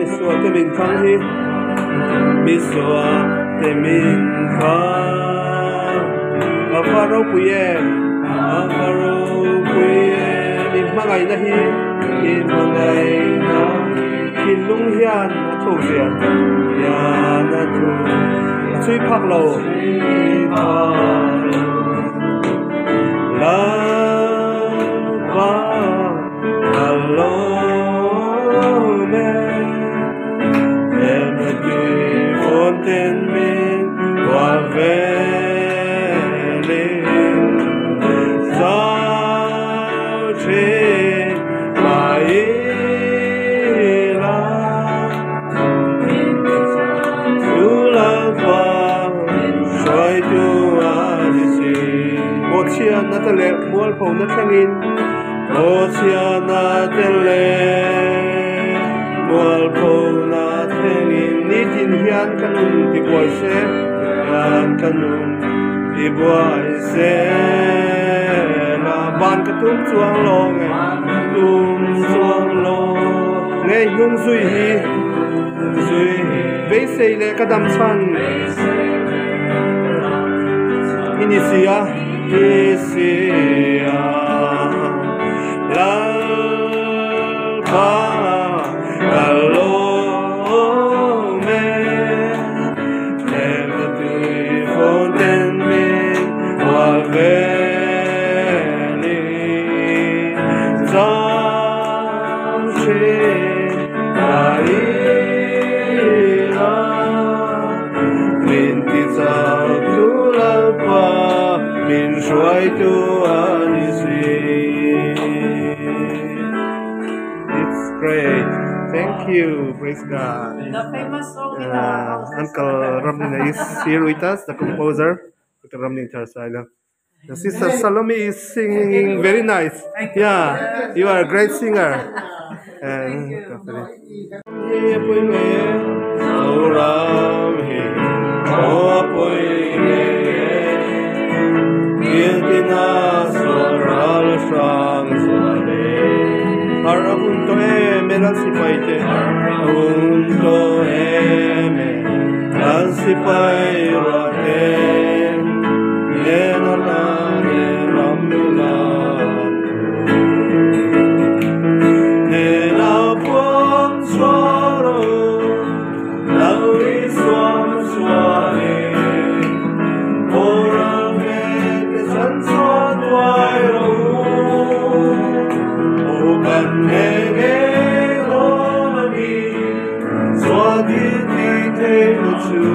mi suwa te min khang hi mi suwa te min khang avaro puyen mi mangai na hi mi mangai na kilung hian a thu hian ya na thu chui phak lo la ba hello me em đi vốn tên mình qua về na tele mual phone na thangin chia na tele mual phone na thangin ni tin hian kanun ti boy se hian kanun ti boy se na ban ka tum chuang lo nge tum chuang lo nge yung zui be se le kadam chan inisia Isia la ba hello me never do for then me wa veni some shit aira vintiza tu la ba min shuai tu anisi. It's great. Thank you. Praise God. The famous song in our house. Uncle Ramnina is here with us, the composer. Uncle Ramnina Charsala. The sister Salome is singing very nice. Yeah, you are a great singer. Thank Arahunto eme lansipaite, arahunto eme lansipairate, yenana yeramuna, nena buon suoro, lauri suam suare, oralmente sansuan wairo. Nege lonami, swadi te lucu,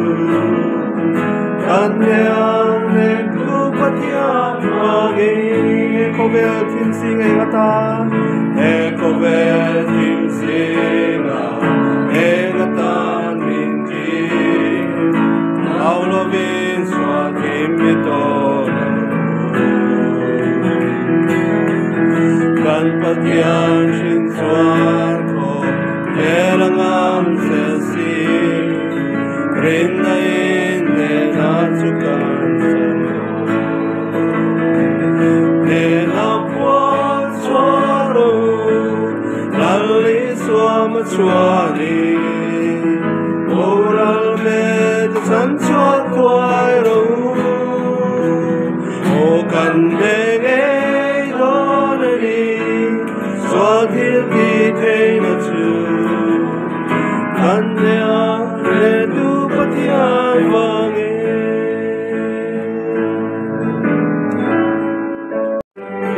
kanyeang ne kupatiam magi, ekovel tim singa ngata, ekovel tim singa ngata ninti, aulovin swadi mitona. Kan patian shin suar ko erangam sesi rinna inde natsukan ne na puan suaro lalli suam chuani oral med san chuan kwairo o kan nege Swadhir di theina chu Kanya redu patiyan vange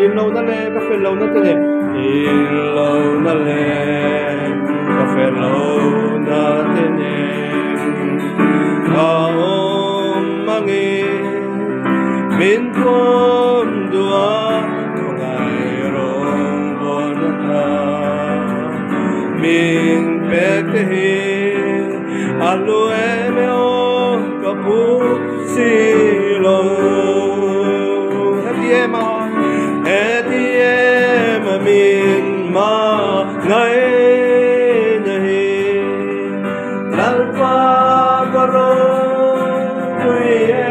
Ilaw na le, kafe law na tene Ilaw na le, kafe law na tene Kaom mangi min kom dua Min pektehi alu eme o kapu silo Etiema min ma ngai nahi lalpa karo kuye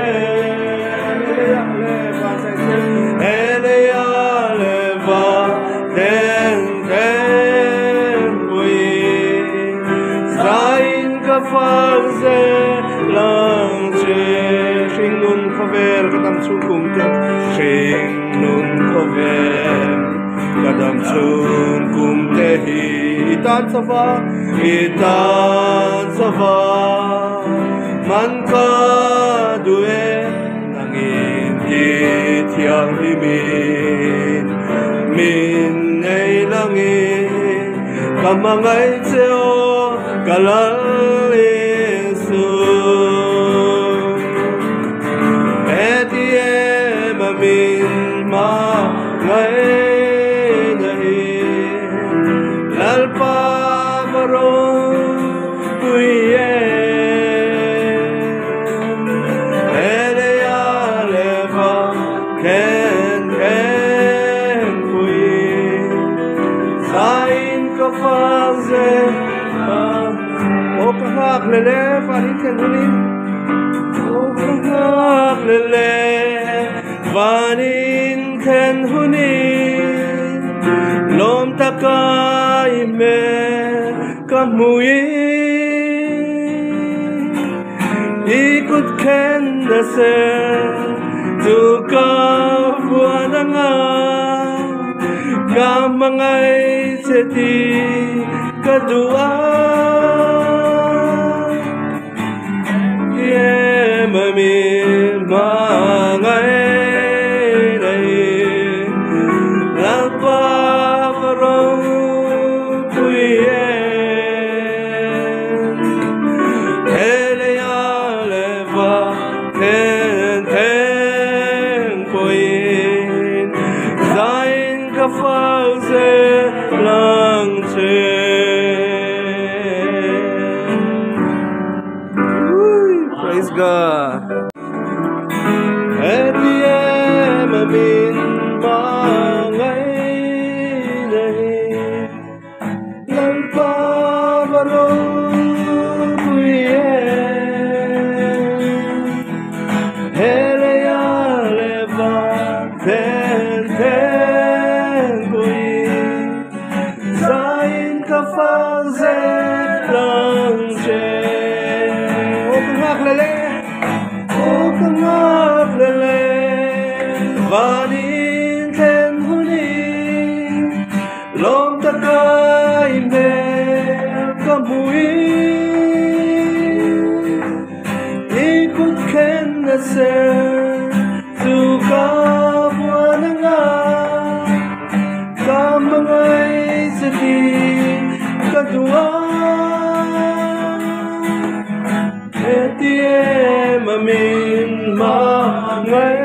ka farze lang che sing nun khover kadam chung kum te sing nun khover kadam chung kum te hi itan sava man ka duwe nangin ki thiang hi min ei langin kamangai cheo kalal isu etiem min ma ngai nahi lalpa maro kuye eleya leva ken kui sain ka faze okahak lele parin kenuni okahak lele parin kenuni lom takai me kamui ikut ken naser tu kawananga kamangai seti kedua mamin mangai dai lapa karong kuyen eleya leva ten kuyen zain kafaze lang che. Praise God. Etiem min mangai nahi lalpa baro kuye eleya leva ten kui zain kafaze lang che. Vanin ten huni lom takai me kamui ikut ken naser suka buananga kamangai seti kadua etiem amin mangai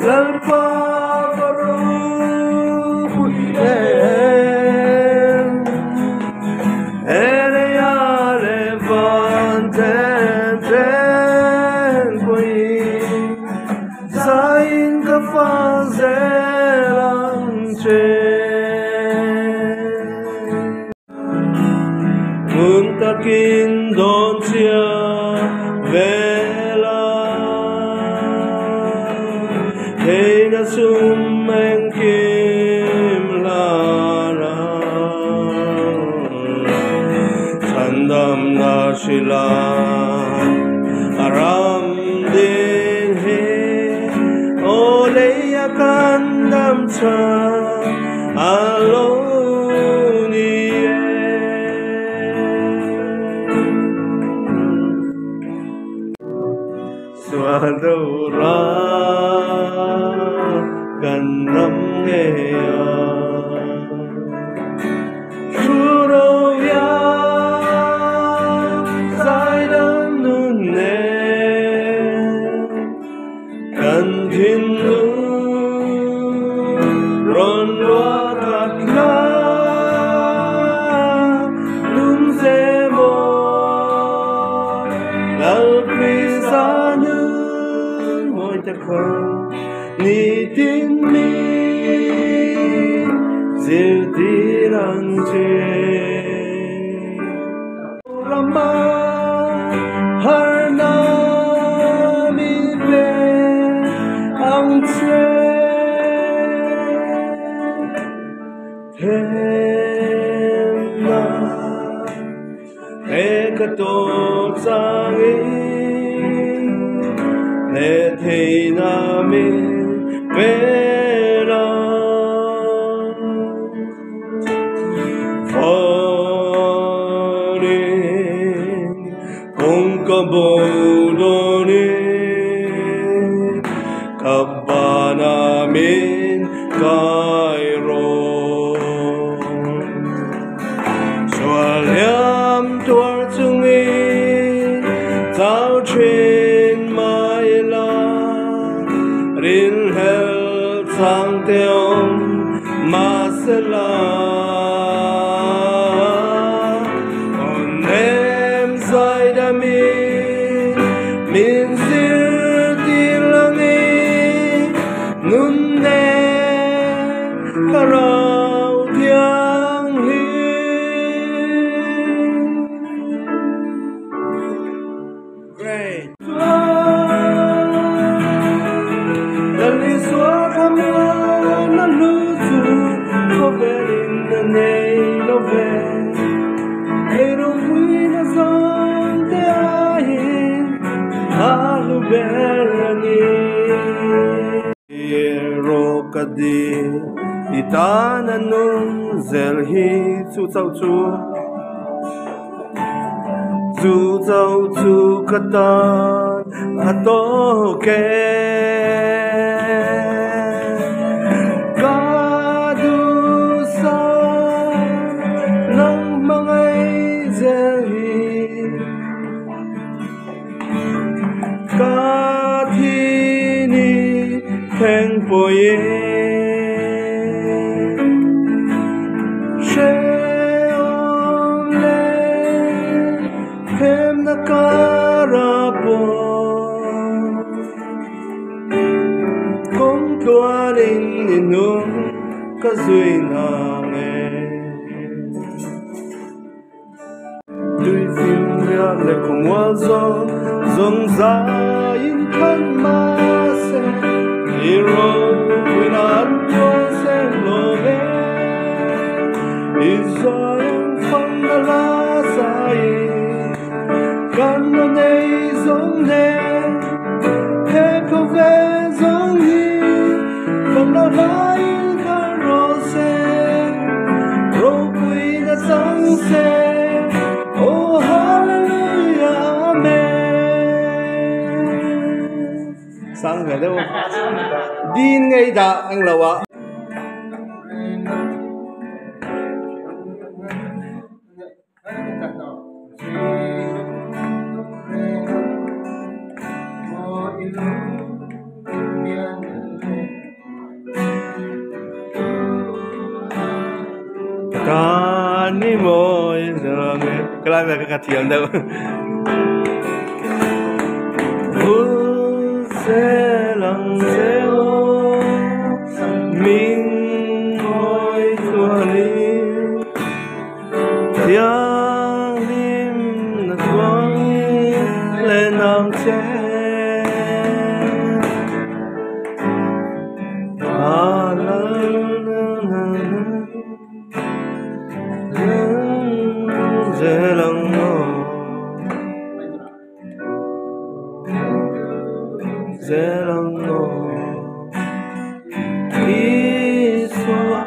lalpa baru kuyen eleya levanten kui zain kafaze lang che muntakin don sia vela hey na sumeng kim lara sandam na shila aram din he oleya kandam cha aloni swadora ganam neya shuroya zaidam nunne kandinu ronwa kakla nunzemo lalprisanun moitakho ni tin mi zirtirang che rama harna mi be ang che hemna ka to changi le thei na mi ve la phone kong ka bo do ni kabana min kai ro liam tuar chungi tao train mai la rin hel sang teom masala on em sai da min sir ti langi nun ne karau thiang hi great Dali suara na lutu Coverin na nei love Ero muina zante ahin Halu berangi Ero kadi Itana nun zelhi Chu chau chu Chu chau chu katan Ato ke Kadu sa Nang mga zelhi Kathini Theng po ye Nakarapo Kung tuwarin ninong kazuy nange Tuy xin ra lệ không wazo Dòng zayin kan mase Iro winan po sen lobe Izayang pangalasayin Kan na nei zong ne He ko ve zong hi Kan na lai ka ro se Ro pui na sang se Oh hallelujah amen Sang về đâu Din ngay đã anh lầu ạ Kani moi cái này là cái thiền đâu sẽ lặng sẽ ô mình ngồi thua đi tiếng lim là quăng lên nắng che Zelangno Iswa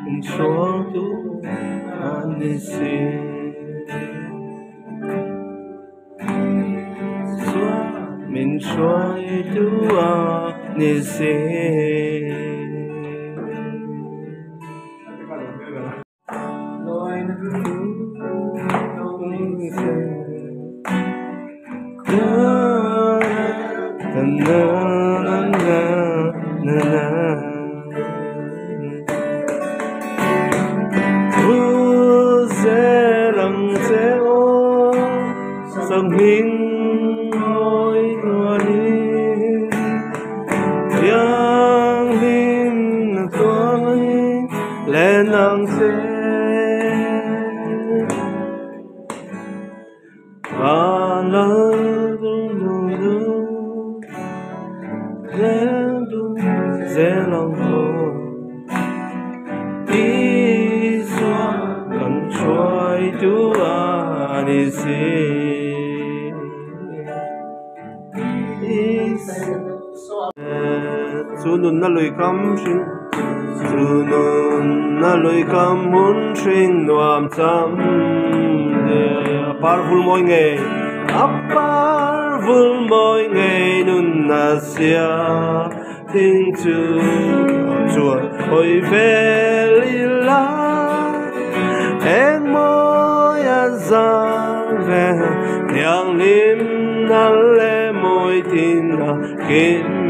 Insuatu Anisi Iswa Minsuatu Anisi Sông hình ngôi đùa đi Yang lim là tôi lên nắng xe Và lỡ dễ lòng tôi si Sunun na lui kam shin Sunun na lui kam mun shin nuam cham Parvul moi nge Parvul moi nge nun na sia Ting chu chua hoi ve li la Em moi azan ve Yang lim na le moi tin na kim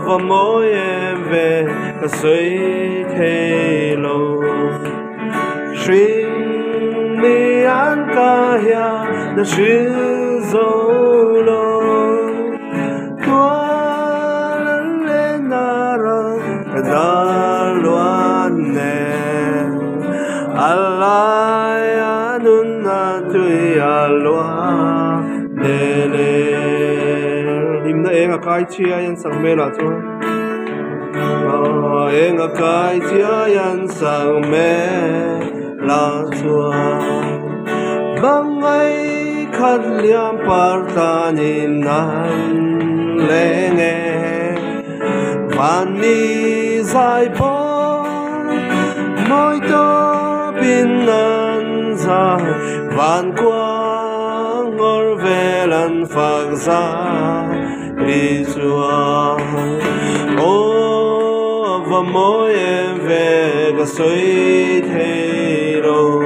và mỗi em về cả suy thế lâu sinh mi an ca ya na chữ dấu lo tua lên na ra cả đa loan nè alai anun na tui alwa nè him na enga kai chia yan sang me la chu enga kai chia yan sang me la chu bang ai khat liam par ta nin nan le nge van ni zai po moi to bin nan za van quang ngor ve lan phak za đi chùa ô và mỗi em về cả suy thế đâu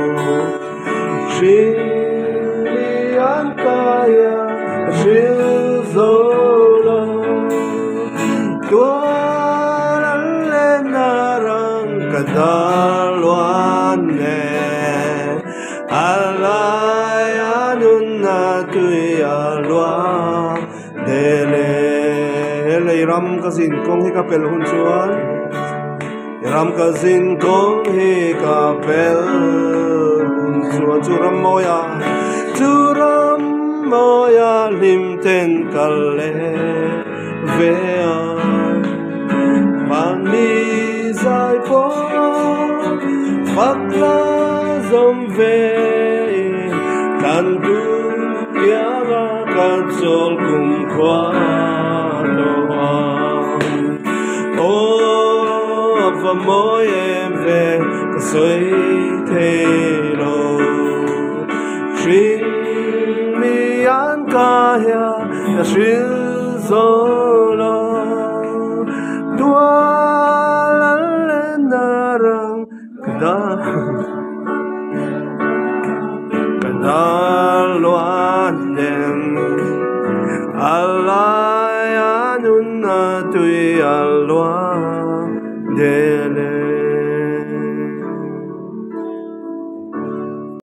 xin đi ăn kaya xin dấu lo tua lên narang cả loan nè alai anun na tui alwa Dele ram ka sin kong hi ka pel hun chuan ram ka sin kong hi ka pel hun chuan churam moya lim ten kalle ve mani zai po fakla zom ve tan tu Yara katsol kum kwatoa O va moye ve kasoi te lo Shin mi an kahya na shin zolo Tua la lenarang kada Loan alai anun na tui alwa de